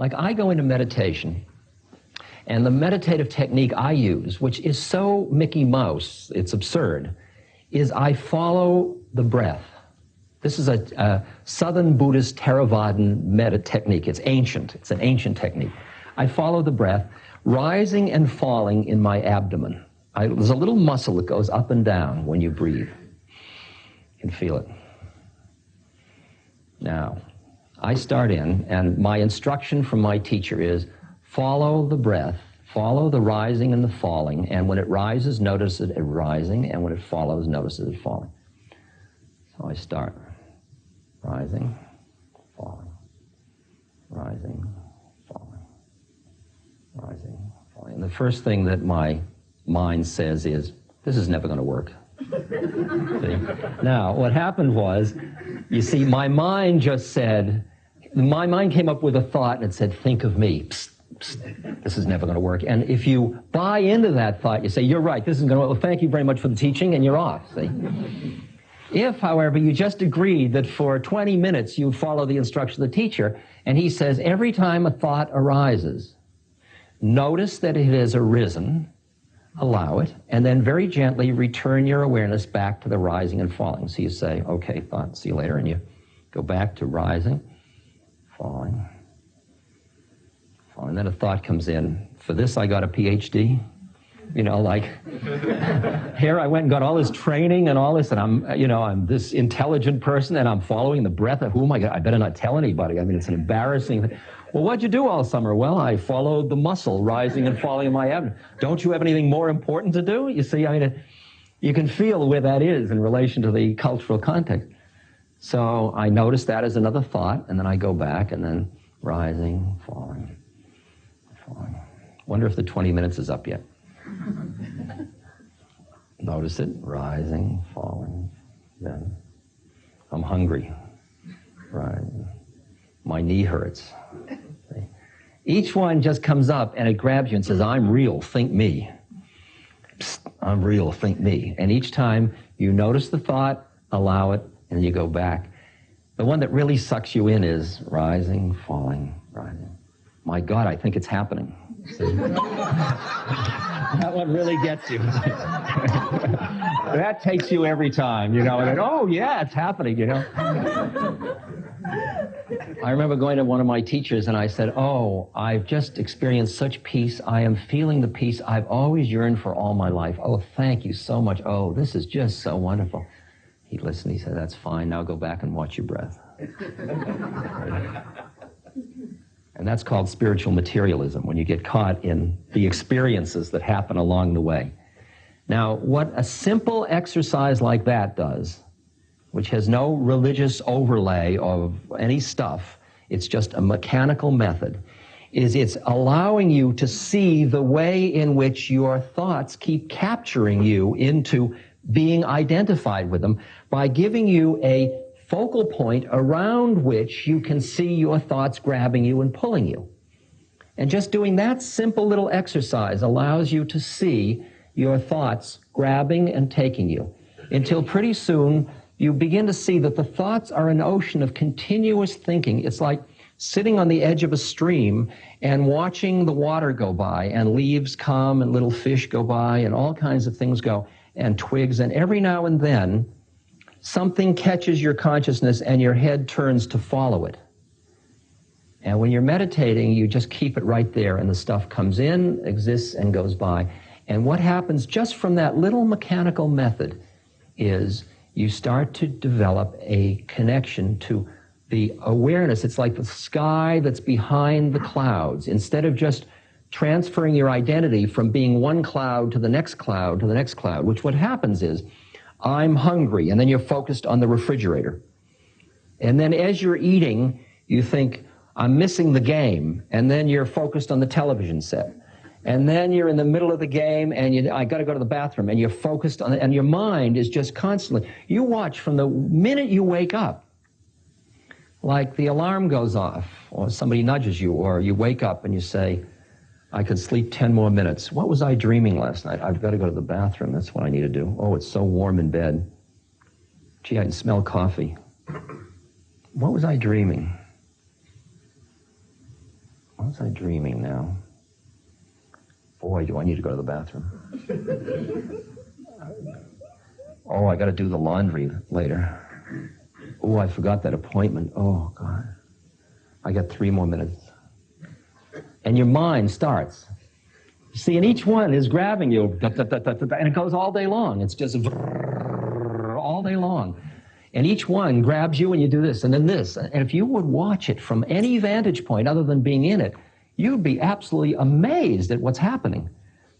Like I go into meditation, and the meditative technique I use, which is so Mickey Mouse, it's absurd, is I follow the breath. This is a Southern Buddhist Theravadan technique. It's ancient. It's an ancient technique. I follow the breath, rising and falling in my abdomen. There's a little muscle that goes up and down when you breathe. You can feel it. Now, I start in, and my instruction from my teacher is follow the breath, follow the rising and the falling, and when it rises, notice it rising, and when it follows, notice it falling. So I start. Rising, falling, rising, falling, rising, falling. And the first thing that my mind says is, this is never going to work. See? Now, what happened was, you see, my mind came up with a thought and it said, think of me. Psst, psst, this is never going to work. And if you buy into that thought, you say, you're right, this isn't going to work. Well, thank you very much for the teaching, and you're off. See? If, however, you just agreed that for 20 minutes you follow the instruction of the teacher, and he says every time a thought arises, notice that it has arisen, allow it, and then very gently return your awareness back to the rising and falling. So you say, okay, thought, see you later, and you go back to rising, falling, falling. Then a thought comes in. For this I got a PhD. You know, like, here I went and got all this training and all this, and I'm this intelligent person, and I'm following the breath of, I better not tell anybody. I mean, it's an embarrassing thing. Well, what'd you do all summer? Well, I followed the muscle rising and falling in my abdomen. Don't you have anything more important to do? You see, I mean, you can feel where that is in relation to the cultural context. So I noticed that as another thought, and then I go back, and then rising, falling, falling. Wonder if the 20 minutes is up yet. Notice it, rising, falling, then I'm hungry, rising, my knee hurts. See? Each one just comes up and it grabs you and says, I'm real, think me. Psst, I'm real, think me. And each time you notice the thought, allow it, and you go back. The one that really sucks you in is rising, falling, rising. My God, I think it's happening. See? That one really gets you. That takes you every time, and then, oh yeah, it's happening, I remember going to one of my teachers and I said, oh, I've just experienced such peace. I am feeling the peace I've always yearned for all my life. Oh, thank you so much. Oh, this is just so wonderful. He listened, he said, that's fine. Now go back and watch your breath. And that's called spiritual materialism, when you get caught in the experiences that happen along the way. Now, what a simple exercise like that does, which has no religious overlay of any stuff, it's just a mechanical method, is it's allowing you to see the way in which your thoughts keep capturing you into being identified with them by giving you a focal point around which you can see your thoughts grabbing you and pulling you. And just doing that simple little exercise allows you to see your thoughts grabbing and taking you, until pretty soon you begin to see that the thoughts are an ocean of continuous thinking. It's like sitting on the edge of a stream and watching the water go by, and leaves come and little fish go by and all kinds of things go, and twigs, and every now and then something catches your consciousness and your head turns to follow it. And when you're meditating, you just keep it right there, and the stuff comes in, exists, and goes by. And what happens just from that little mechanical method is you start to develop a connection to the awareness. It's like the sky that's behind the clouds. Instead of just transferring your identity from being one cloud to the next cloud to the next cloud, which what happens is, I'm hungry, and then you're focused on the refrigerator. And then as you're eating, you think, I'm missing the game, and then you're focused on the television set. And then you're in the middle of the game, and I got to go to the bathroom, and you're focused on it, and your mind is just constantly. You watch from the minute you wake up, like the alarm goes off, or somebody nudges you, or you wake up and you say, I could sleep 10 more minutes. What was I dreaming last night? I've got to go to the bathroom. That's what I need to do. Oh, it's so warm in bed. Gee, I can smell coffee. What was I dreaming? Was I dreaming now? Boy, do I need to go to the bathroom. Oh, I got to do the laundry later. Oh, I forgot that appointment. Oh, God. I got 3 more minutes. And your mind starts. See, and each one is grabbing you, and it goes all day long. It's just all day long. And each one grabs you and you do this and then this. And if you would watch it from any vantage point other than being in it, you'd be absolutely amazed at what's happening.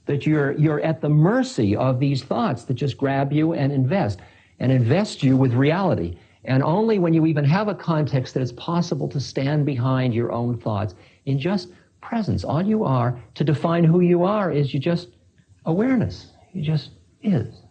That you're at the mercy of these thoughts that just grab you and invest you with reality. And only when you even have a context that it's possible to stand behind your own thoughts in just presence. All you are, to define who you are, is you just awareness. You just is.